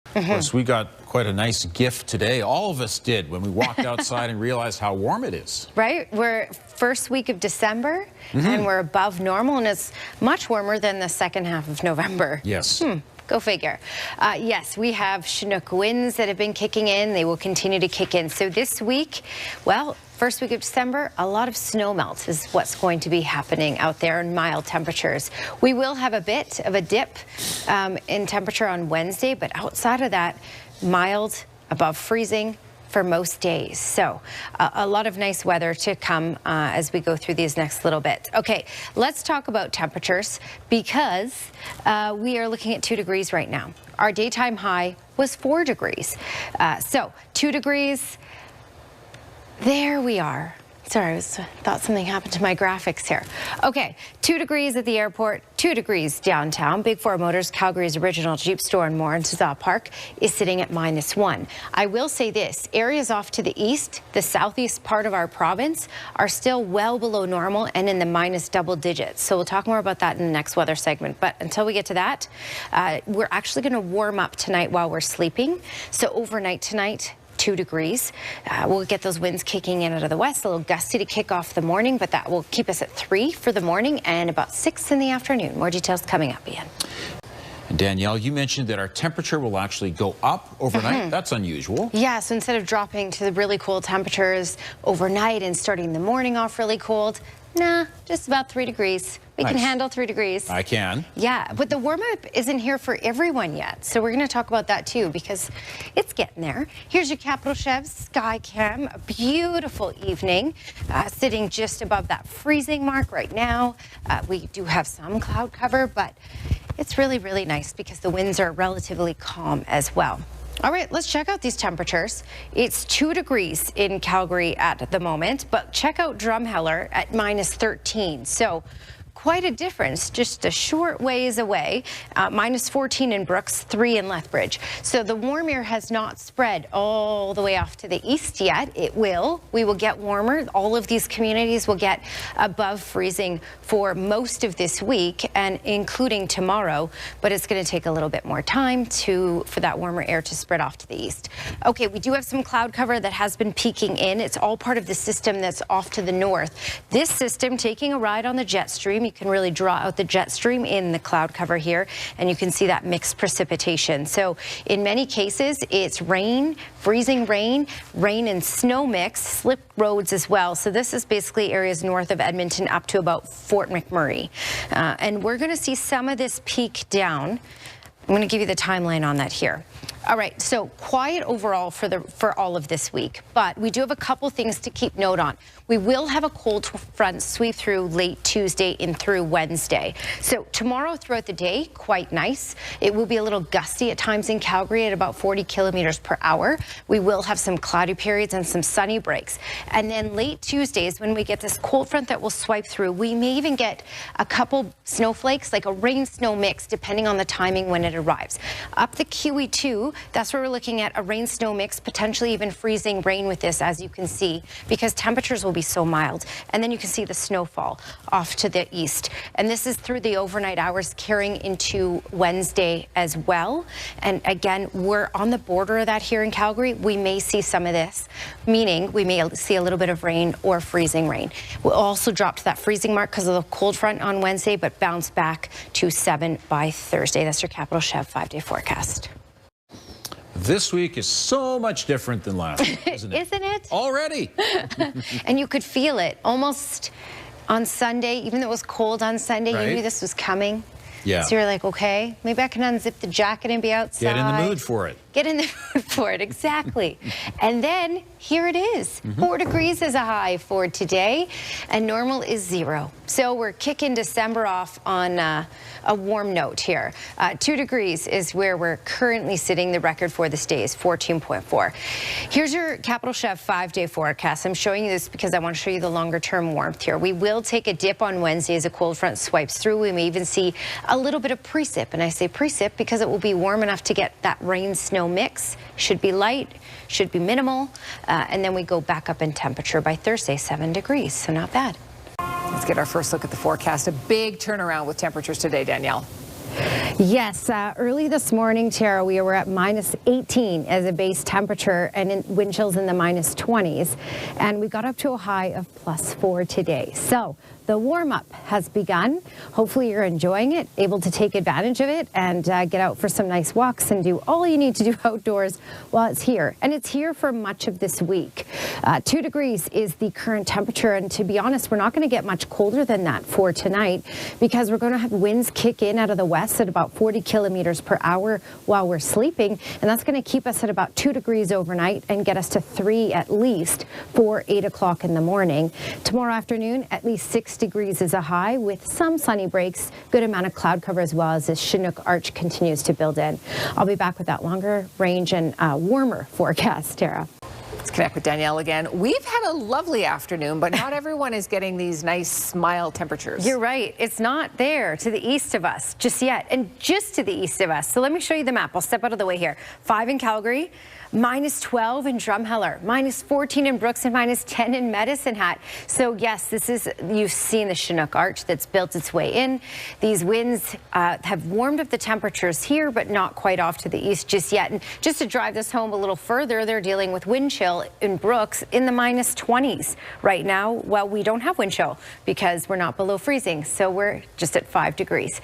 Of course, we got quite a nice gift today. All of us did when we walked outside and realized how warm it is. Right? We're first week of December and we're above normal, and it's much warmer than the second half of November. Yes. Go figure. Yes, we have Chinook winds that have been kicking in. They will continue to kick in. So this week, well, first week of December, a lot of snow melt is what's going to be happening out there in mild temperatures. We will have a bit of a dip in temperature on Wednesday, but outside of that, mild, above freezing for most days. So a lot of nice weather to come as we go through these next little bit. Okay, let's talk about temperatures because we are looking at 2 degrees right now. Our daytime high was 4 degrees. So 2 degrees, there we are. Sorry, I thought something happened to my graphics here. Okay, 2 degrees at the airport, 2 degrees downtown. Big Four Motors, Calgary's original Jeep store and more in Tazaa Park is sitting at -1. I will say this, areas off to the east, the southeast part of our province, are still well below normal and in the minus double digits. So we'll talk more about that in the next weather segment. But until we get to that, we're actually going to warm up tonight while we're sleeping. So overnight tonight, 2 degrees. We'll get those winds kicking in out of the west, a little gusty to kick off the morning, but that will keep us at 3 for the morning and about 6 in the afternoon. More details coming up, Ian. And Danielle, you mentioned that our temperature will actually go up overnight. That's unusual. Yeah, so instead of dropping to the really cool temperatures overnight and starting the morning off really cold, nah, just about 3 degrees. We can handle 3 degrees. I can. Yeah, but the warm-up isn't here for everyone yet. So we're going to talk about that too because it's getting there. Here's your Capital Chev Sky Cam. A beautiful evening, sitting just above that freezing mark right now. We do have some cloud cover, but it's really, really nice because the winds are relatively calm as well. All right, let's check out these temperatures. It's 2 degrees in Calgary at the moment, but check out Drumheller at -13. So quite a difference, just a short ways away. -14 in Brooks, 3 in Lethbridge. So the warm air has not spread all the way off to the east yet. It will. We will get warmer. All of these communities will get above freezing for most of this week, and including tomorrow. But it's going to take a little bit more time for that warmer air to spread off to the east. Okay, we do have some cloud cover that has been peeking in. It's all part of the system that's off to the north. This system taking a ride on the jet stream. You can really draw out the jet stream in the cloud cover here, and you can see that mixed precipitation. So in many cases, it's rain, freezing rain, rain and snow mix, slip roads as well. So this is basically areas north of Edmonton up to about Fort McMurray. And we're going to see some of this peak down. I'm going to give you the timeline on that here. All right, so quiet overall for all of this week, but we do have a couple things to keep note on. We will have a cold front sweep through late Tuesday and through Wednesday. So tomorrow throughout the day, quite nice. It will be a little gusty at times in Calgary at about 40 kilometers per hour. We will have some cloudy periods and some sunny breaks. And then late Tuesday is when we get this cold front that will swipe through. We may even get a couple snowflakes, like a rain-snow mix, depending on the timing when it arrives. Up the QE2, that's where we're looking at a rain-snow mix, potentially even freezing rain with this, as you can see, because temperatures will be so mild. And then you can see the snowfall off to the east. And this is through the overnight hours carrying into Wednesday as well. And again, we're on the border of that here in Calgary. We may see some of this, meaning we may see a little bit of rain or freezing rain. We'll also drop to that freezing mark because of the cold front on Wednesday, but bounce back to 7 by Thursday. That's your Capital Chev 5-day forecast. This week is so much different than last week, isn't it? Isn't it? Already. And you could feel it almost on Sunday, even though it was cold on Sunday, Right. you knew this was coming. Yeah. So you're like, okay, maybe I can unzip the jacket and be outside. Get in the mood for it. Get in the mood for it, exactly. And then here it is. 4 degrees is a high for today, and normal is 0. So we're kicking December off on a warm note here. 2 degrees is where we're currently sitting. The record for this day is 14.4. Here's your Capital Chev 5-day forecast. I'm showing you this because I want to show you the longer term warmth here. We will take a dip on Wednesday as a cold front swipes through. We may even see a little bit of precip, and I say precip because it will be warm enough to get that rain snow mix. Should be light, should be minimal, and then we go back up in temperature by Thursday, 7 degrees, so not bad. Let's get our first look at the forecast. A big turnaround with temperatures today, Danielle. Yes, early this morning, Tara, we were at minus 18 as a base temperature and wind chills in the minus 20s. And we got up to a high of plus 4 today. So the warm-up has begun. Hopefully you're enjoying it, able to take advantage of it and get out for some nice walks and do all you need to do outdoors while it's here. And it's here for much of this week. 2 degrees is the current temperature. And to be honest, we're not going to get much colder than that for tonight because we're going to have winds kick in out of the west at about 40 kilometers per hour while we're sleeping. And that's going to keep us at about 2 degrees overnight and get us to 3 at least for 8 o'clock in the morning. Tomorrow afternoon, at least 6 degrees is a high with some sunny breaks, good amount of cloud cover as well as this Chinook arch continues to build in. I'll be back with that longer range and warmer forecast, Tara. Let's connect with Danielle again. We've had a lovely afternoon, but not everyone is getting these nice mild temperatures. You're right. It's not there to the east of us just yet, and just to the east of us. So let me show you the map. I'll step out of the way here. 5 in Calgary, minus 12 in Drumheller, minus 14 in Brooks, and minus 10 in Medicine Hat. So yes, this is, you've seen the Chinook arch that's built its way in. These winds have warmed up the temperatures here, but not quite off to the east just yet. And just to drive this home a little further, they're dealing with wind chill in Brooks in the minus 20s right now. Well, we don't have wind chill because we're not below freezing, so we're just at 5 degrees.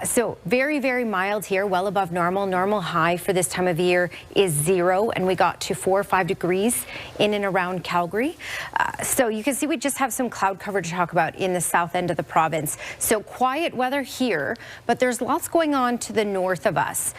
So very, very mild here, well above normal. Normal high for this time of year is 0, and we got to 4 or 5 degrees in and around Calgary. So you can see we just have some cloud cover to talk about in the south end of the province. So quiet weather here, but there's lots going on to the north of us.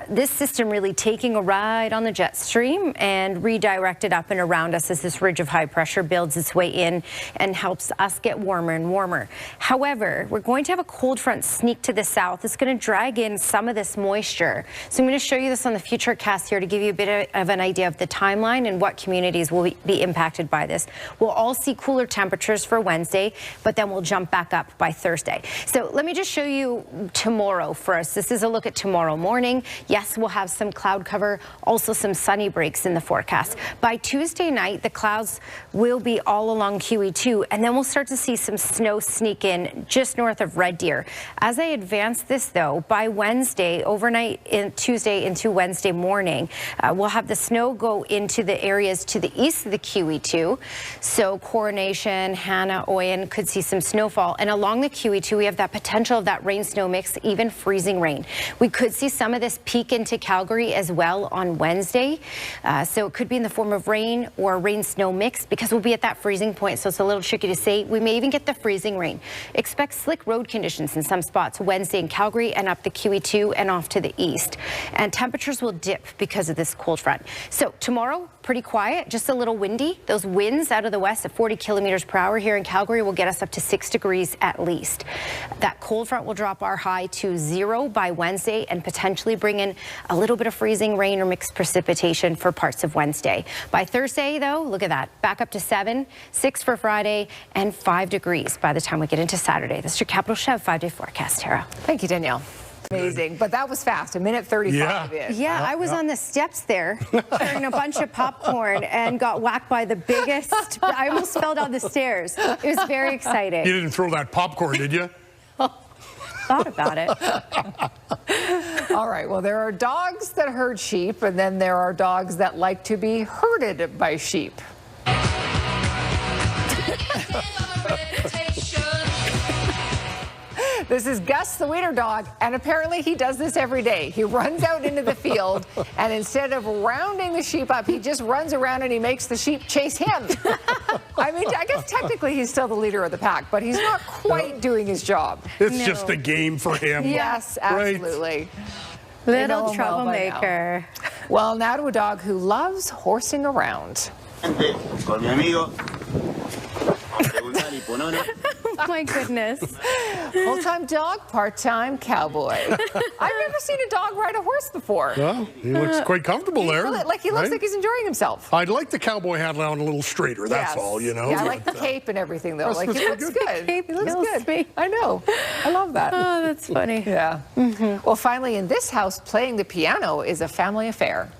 This system really taking a ride on the jet stream and redirected up and around us as this ridge of high pressure builds its way in and helps us get warmer and warmer. However, we're going to have a cold front sneak to the south. It's going to drag in some of this moisture. So I'm going to show you this on the Futurecast here to give you a bit of an idea of the timeline and what communities will be impacted by this. We'll all see cooler temperatures for Wednesday, but then we'll jump back up by Thursday. So let me just show you tomorrow first. This is a look at tomorrow morning. Yes, we'll have some cloud cover, also some sunny breaks in the forecast. By Tuesday night, the clouds will be all along QE2, and then we'll start to see some snow sneak in just north of Red Deer. As I advance this, though, by Wednesday, overnight in Tuesday into Wednesday morning, we'll have the snow go into the areas to the east of the QE2. So Coronation, Hanna, Oyen could see some snowfall. And along the QE2, we have that potential of that rain-snow mix, even freezing rain. We could see some of this peak into Calgary as well on Wednesday. So it could be in the form of rain or rain-snow mix because we'll be at that freezing point. So it's a little tricky to say. We may even get the freezing rain. Expect slick road conditions in some spots Wednesday in Calgary and up the QE2 and off to the east. And temperatures will dip because of this cold front. So tomorrow, pretty quiet, just a little windy. Those winds out of the west at 40 kilometers per hour here in Calgary will get us up to 6 degrees at least. That cold front will drop our high to 0 by Wednesday and potentially bring in a little bit of freezing rain or mixed precipitation for parts of Wednesday. By Thursday, though, look at that. Back up to 7, 6 for Friday, and 5 degrees by the time we get into Saturday. That's your Capital Chev 5-day forecast, Tara. Thank you, Danielle. Amazing, but that was fast, 1:35 in. Yeah, I was on the steps there carrying a bunch of popcorn and got whacked by the biggest, I almost fell down the stairs. It was very exciting. You didn't throw that popcorn, did you? Thought about it. All right, well, there are dogs that herd sheep, and then there are dogs that like to be herded by sheep. This is Gus, the wiener dog, and apparently he does this every day. He runs out into the field, and instead of rounding the sheep up, he just runs around and he makes the sheep chase him. I mean, I guess technically he's still the leader of the pack, but he's not quite doing his job. It's just a game for him. Yes, absolutely. Right. Little troublemaker. Well, now to a dog who loves horsing around. Oh my goodness. Full-time dog, part-time cowboy. I've never seen a dog ride a horse before. Well, he looks quite comfortable there. He looks like he's enjoying himself. I'd like the cowboy hat on a little straighter, that's all, you know. Yeah, I like the cape and everything, though. Like, he looks good. He looks good. Me. I know. I love that. Oh, that's funny. Yeah. Well, finally, in this house, playing the piano is a family affair.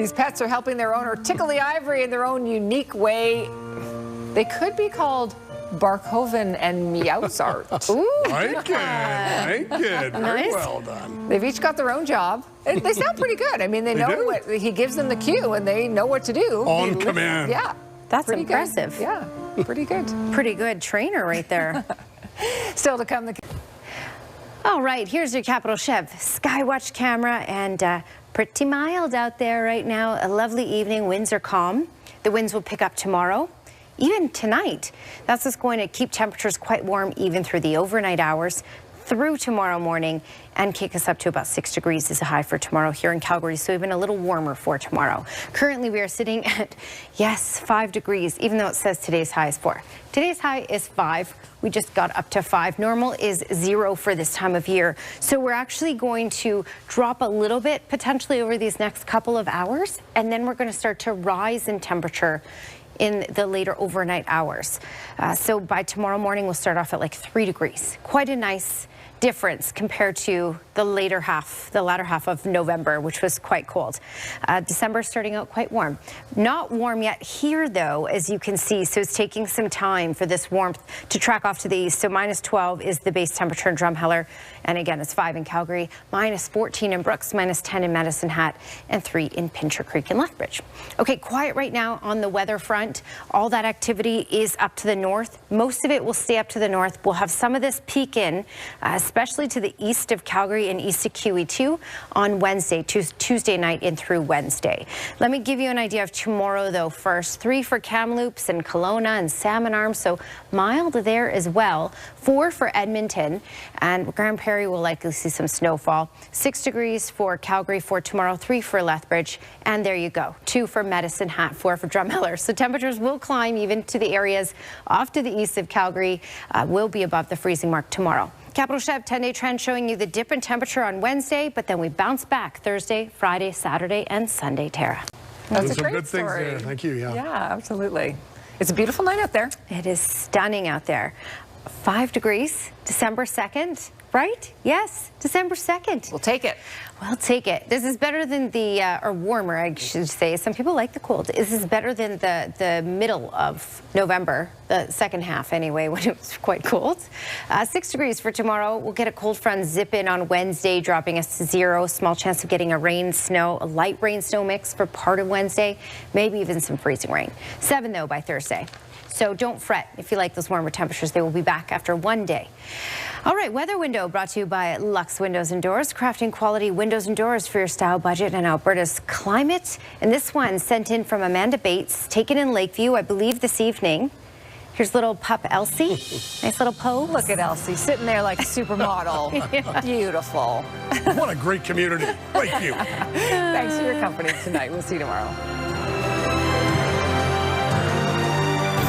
These pets are helping their owner tickle the ivory in their own unique way. They could be called Barkhoven and Meowsart. Ooh, Like it. Very Nice. well done. They've each got their own job. And they sound pretty good. I mean, they know do. what he gives them the cue, and they know what to do. On command. Yeah. That's pretty impressive. Good. Yeah, pretty good. Pretty good trainer right there. Still to come. All right, here's your Capital Chev Skywatch camera, and pretty mild out there right now. A lovely evening. Winds are calm. The winds will pick up tomorrow, even tonight. That's what's going to keep temperatures quite warm even through the overnight hours through tomorrow morning, and kick us up to about 6 degrees is a high for tomorrow here in Calgary, so even a little warmer for tomorrow. Currently, we are sitting at, yes, 5 degrees, even though it says today's high is 4. Today's high is 5. We just got up to 5. Normal is 0 for this time of year. So we're actually going to drop a little bit potentially over these next couple of hours, and then we're going to start to rise in temperature in the later overnight hours. So by tomorrow morning, we'll start off at like 3 degrees. Quite a nice difference compared to the latter half of November, which was quite cold. December starting out quite warm. Not warm yet here, though, as you can see, so it's taking some time for this warmth to track off to the east. So minus 12 is the base temperature in Drumheller, and again, it's 5 in Calgary, minus 14 in Brooks, minus 10 in Medicine Hat, and 3 in Pincher Creek and Lethbridge. Okay, quiet right now on the weather front. All that activity is up to the north. Most of it will stay up to the north. We'll have some of this peak in, especially to the east of Calgary and east of QE2 on Wednesday, Tuesday night in through Wednesday. Let me give you an idea of tomorrow, though, first. 3 for Kamloops and Kelowna and Salmon Arm, so mild there as well. 4 for Edmonton, and Grand Prairie will likely see some snowfall. 6 degrees for Calgary for tomorrow, 3 for Lethbridge, and there you go. 2 for Medicine Hat, 4 for Drumheller. So temperatures will climb even to the areas off to the east of Calgary, will be above the freezing mark tomorrow. Capital Chev 10-day trend showing you the dip in temperature on Wednesday, but then we bounce back Thursday, Friday, Saturday, and Sunday, Tara. That's There's a some great good things story. there. Thank you. Yeah. Yeah, absolutely. It's a beautiful night out there. It is stunning out there. 5 degrees, December 2nd, right? Yes, December 2nd. We'll take it. We'll take it. This is better than the, or warmer, I should say. Some people like the cold. This is better than the middle of November, the second half anyway, when it was quite cold. 6 degrees for tomorrow. We'll get a cold front zip in on Wednesday, dropping us to 0. Small chance of getting a light rain snow mix for part of Wednesday, maybe even some freezing rain. 7 though by Thursday. So don't fret if you like those warmer temperatures. They will be back after one day. All right, weather window brought to you by Lux Windows and Doors, crafting quality windows and doors for your style budget and Alberta's climate. And this one sent in from Amanda Bates, taken in Lakeview, I believe this evening. Here's little pup Elsie. Nice little pose. Look at Elsie sitting there like a supermodel. Yeah. Beautiful. What a great community. Thank you. Thanks for your company tonight. We'll see you tomorrow.